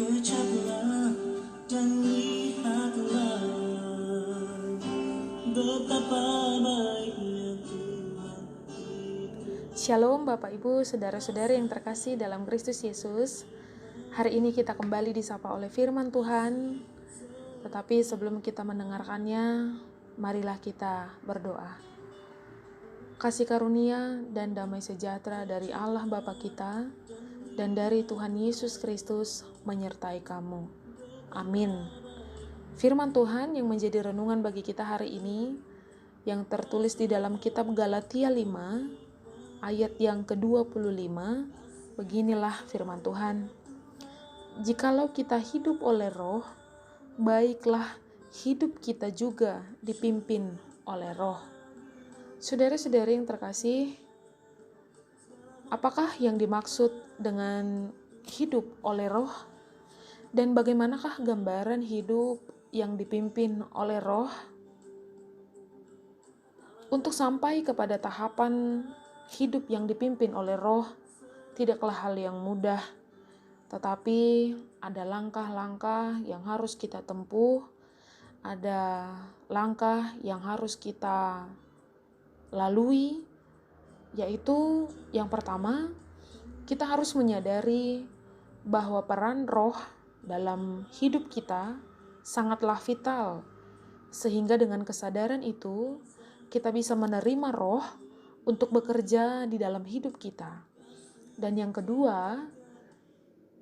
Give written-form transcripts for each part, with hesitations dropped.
Kecaplah dan lihatlah betapa baiknya Tuhan. Shalom Bapak Ibu, Saudara-saudari yang terkasih dalam Kristus Yesus. Hari ini kita kembali disapa oleh firman Tuhan. Tetapi sebelum kita mendengarkannya, marilah kita berdoa. Kasih karunia dan damai sejahtera dari Allah Bapa kita dan dari Tuhan Yesus Kristus menyertai kamu. Amin. Firman Tuhan yang menjadi renungan bagi kita hari ini, yang tertulis di dalam kitab Galatia 5, ayat yang ke-25, beginilah firman Tuhan. Jikalau kita hidup oleh roh, baiklah hidup kita juga dipimpin oleh roh. Saudara-saudari yang terkasih, apakah yang dimaksud dengan hidup oleh roh? Dan bagaimanakah gambaran hidup yang dipimpin oleh roh? Untuk sampai kepada tahapan hidup yang dipimpin oleh roh, tidaklah hal yang mudah, tetapi ada langkah-langkah yang harus kita tempuh, ada langkah yang harus kita lalui, yaitu yang pertama, kita harus menyadari bahwa peran roh dalam hidup kita sangatlah vital, sehingga dengan kesadaran itu, kita bisa menerima roh untuk bekerja di dalam hidup kita. Dan yang kedua,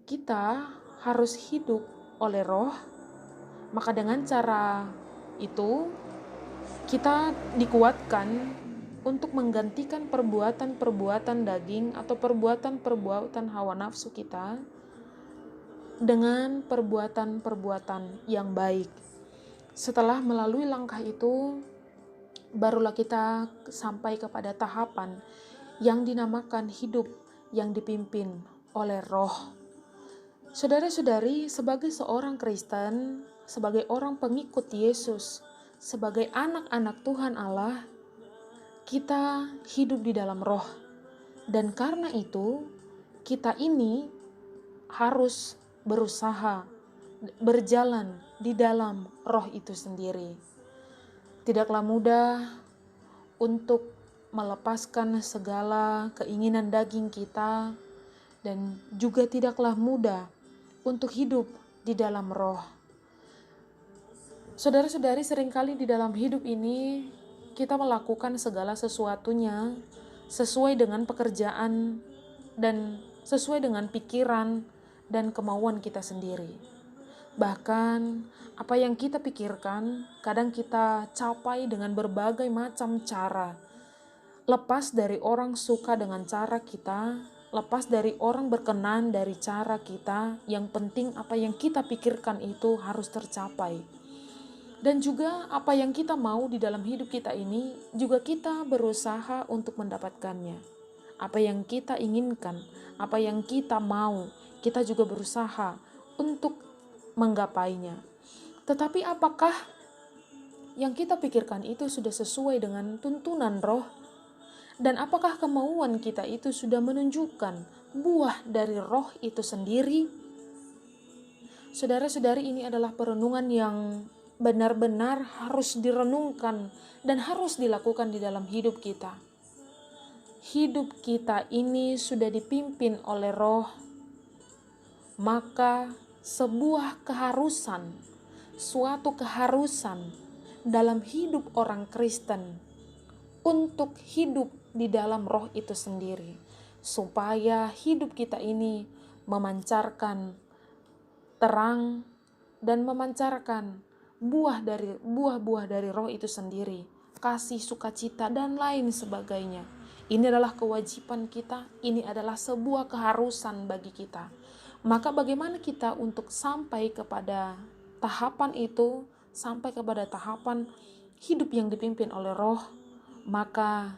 kita harus hidup oleh roh, maka dengan cara itu kita dikuatkan untuk menggantikan perbuatan-perbuatan daging atau perbuatan-perbuatan hawa nafsu kita dengan perbuatan-perbuatan yang baik. Setelah melalui langkah itu, barulah kita sampai kepada tahapan yang dinamakan hidup yang dipimpin oleh roh. Saudara-saudari, sebagai seorang Kristen, sebagai orang pengikut Yesus, sebagai anak-anak Tuhan Allah, kita hidup di dalam roh. Dan karena itu, kita ini harus berusaha berjalan di dalam roh itu sendiri. Tidaklah mudah untuk melepaskan segala keinginan daging kita, dan juga tidaklah mudah untuk hidup di dalam roh. Saudara-saudari, seringkali di dalam hidup ini kita melakukan segala sesuatunya sesuai dengan pekerjaan dan sesuai dengan pikiran dan kemauan kita sendiri. Bahkan apa yang kita pikirkan kadang kita capai dengan berbagai macam cara. Lepas dari orang suka dengan cara kita, lepas dari orang berkenan dari cara kita, yang penting apa yang kita pikirkan itu harus tercapai. Dan juga apa yang kita mau di dalam hidup kita ini, juga kita berusaha untuk mendapatkannya. Apa yang kita inginkan, apa yang kita mau, kita juga berusaha untuk menggapainya. Tetapi apakah yang kita pikirkan itu sudah sesuai dengan tuntunan roh? Dan apakah kemauan kita itu sudah menunjukkan buah dari roh itu sendiri? Saudara-saudari, ini adalah perenungan yang benar-benar harus direnungkan dan harus dilakukan di dalam hidup kita. Hidup kita ini sudah dipimpin oleh roh, maka sebuah keharusan, suatu keharusan dalam hidup orang Kristen untuk hidup di dalam roh itu sendiri, supaya hidup kita ini memancarkan terang dan memancarkan buah-buah dari roh itu sendiri, kasih, sukacita, dan lain sebagainya. Ini adalah kewajiban kita, ini adalah sebuah keharusan bagi kita. Maka bagaimana kita untuk sampai kepada tahapan itu, sampai kepada tahapan hidup yang dipimpin oleh roh? Maka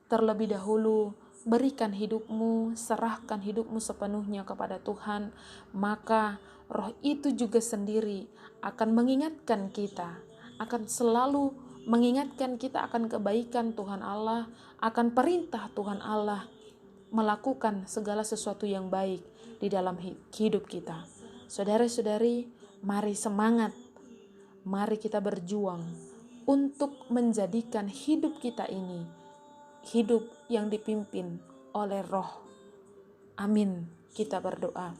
terlebih dahulu berikan hidupmu, serahkan hidupmu sepenuhnya kepada Tuhan, maka roh itu juga sendiri akan mengingatkan kita, akan selalu mengingatkan kita akan kebaikan Tuhan Allah, akan perintah Tuhan Allah, melakukan segala sesuatu yang baik di dalam hidup kita. Saudara-saudari, mari semangat. Mari kita berjuang untuk menjadikan hidup kita ini hidup yang dipimpin oleh Roh. Amin. Kita berdoa.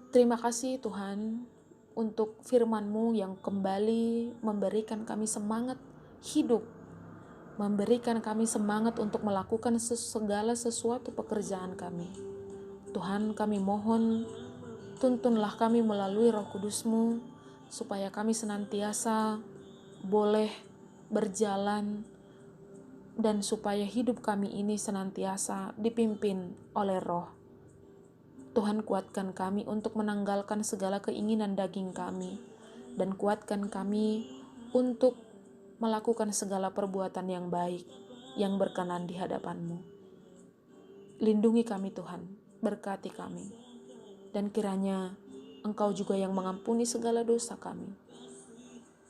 Terima kasih Tuhan untuk firman-Mu yang kembali memberikan kami semangat hidup, memberikan kami semangat untuk melakukan segala sesuatu pekerjaan kami. Tuhan, kami mohon, tuntunlah kami melalui Roh Kudus-Mu, supaya kami senantiasa boleh berjalan, dan supaya hidup kami ini senantiasa dipimpin oleh Roh. Tuhan, kuatkan kami untuk menanggalkan segala keinginan daging kami, dan kuatkan kami untuk melakukan segala perbuatan yang baik, yang berkenan di hadapan-Mu. Lindungi kami Tuhan, berkati kami, dan kiranya Engkau juga yang mengampuni segala dosa kami.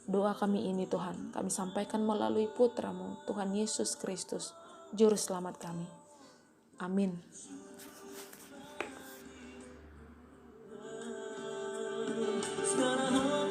Doa kami ini Tuhan, kami sampaikan melalui Putra-Mu, Tuhan Yesus Kristus, Juru Selamat kami. Amin. Sekarang